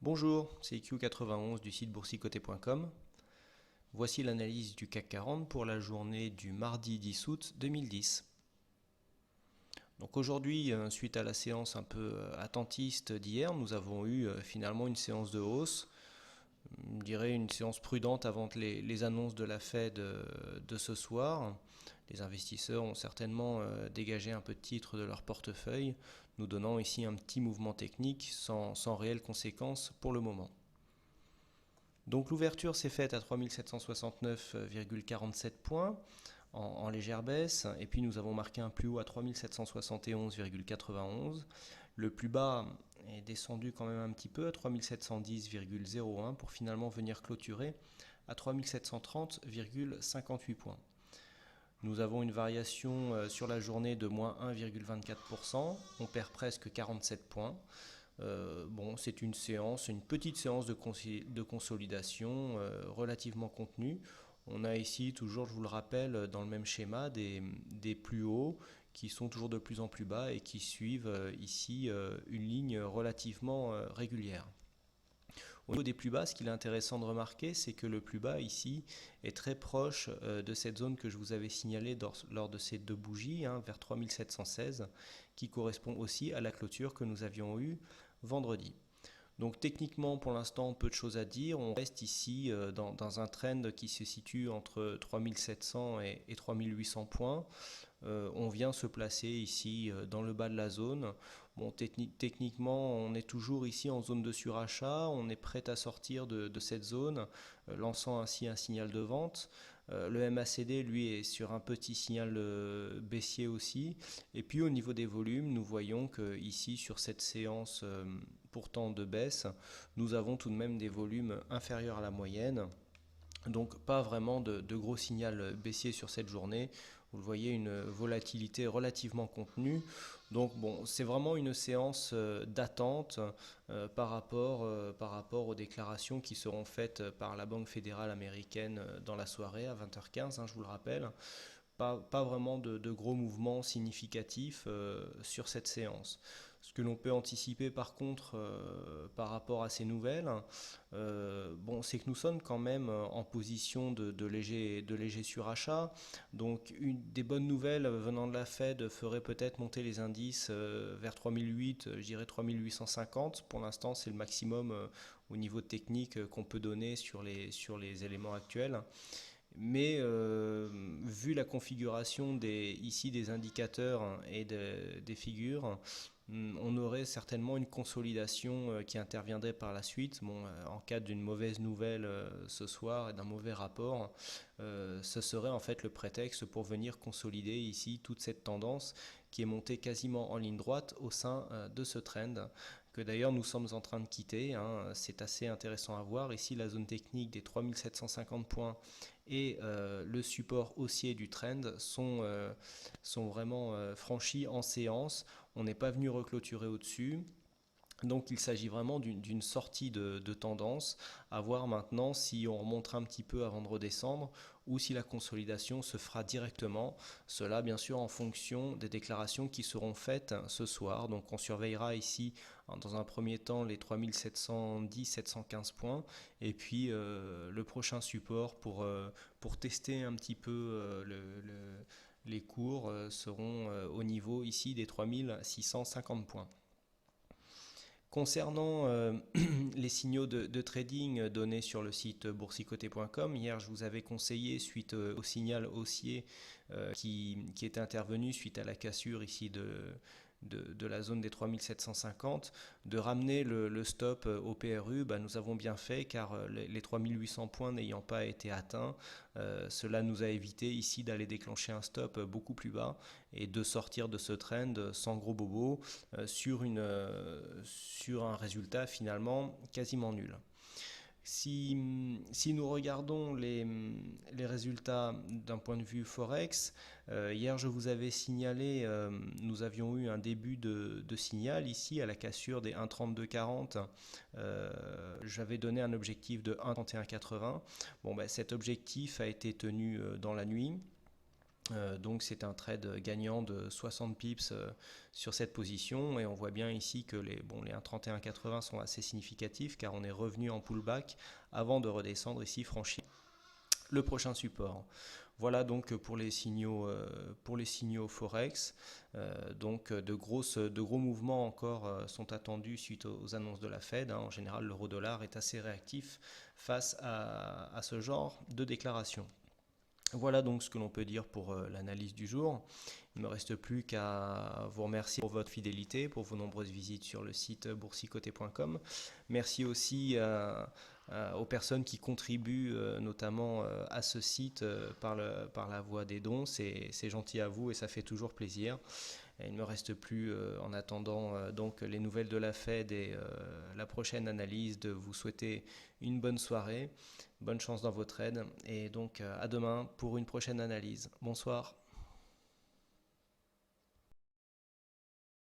Bonjour, c'est IQ91 du site boursicoté.com. Voici l'analyse du CAC 40 pour la journée du mardi 10 août 2010. Donc aujourd'hui, suite à la séance un peu attentiste d'hier, nous avons eu finalement une séance de hausse. Je dirais une séance prudente avant les annonces de la Fed de ce soir. Les investisseurs ont certainement dégagé un peu de titres de leur portefeuille, nous donnant ici un petit mouvement technique sans réelle conséquence pour le moment. Donc l'ouverture s'est faite à 3769,47 points en légère baisse, et puis nous avons marqué un plus haut à 3771,91. Le plus bas est descendu quand même un petit peu à 3710,01 pour finalement venir clôturer à 3730,58 points. Nous avons une variation sur la journée de moins 1,24%, on perd presque 47 points. C'est une petite séance de consolidation relativement contenue. On a ici toujours, je vous le rappelle, dans le même schéma, des plus hauts qui sont toujours de plus en plus bas et qui suivent ici une ligne relativement régulière. Au niveau des plus bas, ce qu'il est intéressant de remarquer, c'est que le plus bas ici est très proche de cette zone que je vous avais signalée lors de ces deux bougies, vers 3716, qui correspond aussi à la clôture que nous avions eue vendredi. Donc techniquement, pour l'instant, peu de choses à dire. On reste ici dans un trend qui se situe entre 3700 et 3800 points. On vient se placer ici dans le bas de la zone. Techniquement, on est toujours ici en zone de surachat. On est prêt à sortir de cette zone, lançant ainsi un signal de vente. Le MACD, lui, est sur un petit signal baissier aussi. Et puis au niveau des volumes, nous voyons que ici, sur cette séance pourtant de baisse, nous avons tout de même des volumes inférieurs à la moyenne. Donc pas vraiment de gros signal baissier sur cette journée. Vous le voyez, une volatilité relativement contenue. Donc c'est vraiment une séance d'attente par rapport aux déclarations qui seront faites par la Banque fédérale américaine dans la soirée à 20h15, je vous le rappelle. Pas vraiment de gros mouvements significatifs sur cette séance. Ce que l'on peut anticiper par contre par rapport à ces nouvelles, c'est que nous sommes quand même en position de léger surachat. Donc des bonnes nouvelles venant de la Fed feraient peut-être monter les indices vers 3008, je dirais 3850. Pour l'instant, c'est le maximum au niveau technique qu'on peut donner sur les éléments actuels. Mais vu la configuration ici des indicateurs et des figures, on aurait certainement une consolidation qui interviendrait par la suite. En cas d'une mauvaise nouvelle ce soir et d'un mauvais rapport, ce serait en fait le prétexte pour venir consolider ici toute cette tendance qui est montée quasiment en ligne droite au sein de ce trend, que d'ailleurs nous sommes en train de quitter. C'est assez intéressant à voir. Ici, la zone technique des 3750 points et le support haussier du trend sont vraiment franchis en séance. On n'est pas venu reclôturer au-dessus. Donc il s'agit vraiment d'une sortie de tendance, à voir maintenant si on remontera un petit peu avant de redescendre ou si la consolidation se fera directement. Cela bien sûr en fonction des déclarations qui seront faites ce soir. Donc on surveillera ici dans un premier temps les 3710-715 points et puis le prochain support pour tester un petit peu les cours seront au niveau ici des 3650 points. Concernant les signaux de trading donnés sur le site boursicoté.com, hier je vous avais conseillé, suite au signal haussier qui était intervenu suite à la cassure ici de la zone des 3750, de ramener le stop au PRU. Nous avons bien fait car les 3800 points n'ayant pas été atteints, cela nous a évité ici d'aller déclencher un stop beaucoup plus bas et de sortir de ce trend sans gros bobo sur un résultat finalement quasiment nul. Si nous regardons les résultats d'un point de vue Forex, hier je vous avais signalé, nous avions eu un début de signal ici à la cassure des 1,3240. J'avais donné un objectif de 1,3180. Cet objectif a été tenu dans la nuit. Donc c'est un trade gagnant de 60 pips sur cette position, et on voit bien ici que les 1,3180 sont assez significatifs car on est revenu en pullback avant de redescendre ici, franchir le prochain support. Voilà donc pour les signaux Forex. Donc de gros mouvements encore sont attendus suite aux annonces de la Fed. En général, l'euro-dollar est assez réactif face à ce genre de déclaration. Voilà donc ce que l'on peut dire pour l'analyse du jour. Il ne me reste plus qu'à vous remercier pour votre fidélité, pour vos nombreuses visites sur le site boursicoté.com. Merci aussi aux personnes qui contribuent notamment à ce site par la voie des dons. C'est gentil à vous et ça fait toujours plaisir. Et il ne me reste plus en attendant donc les nouvelles de la Fed et la prochaine analyse de vous souhaiter une bonne soirée, bonne chance dans votre trades et donc à demain pour une prochaine analyse. Bonsoir.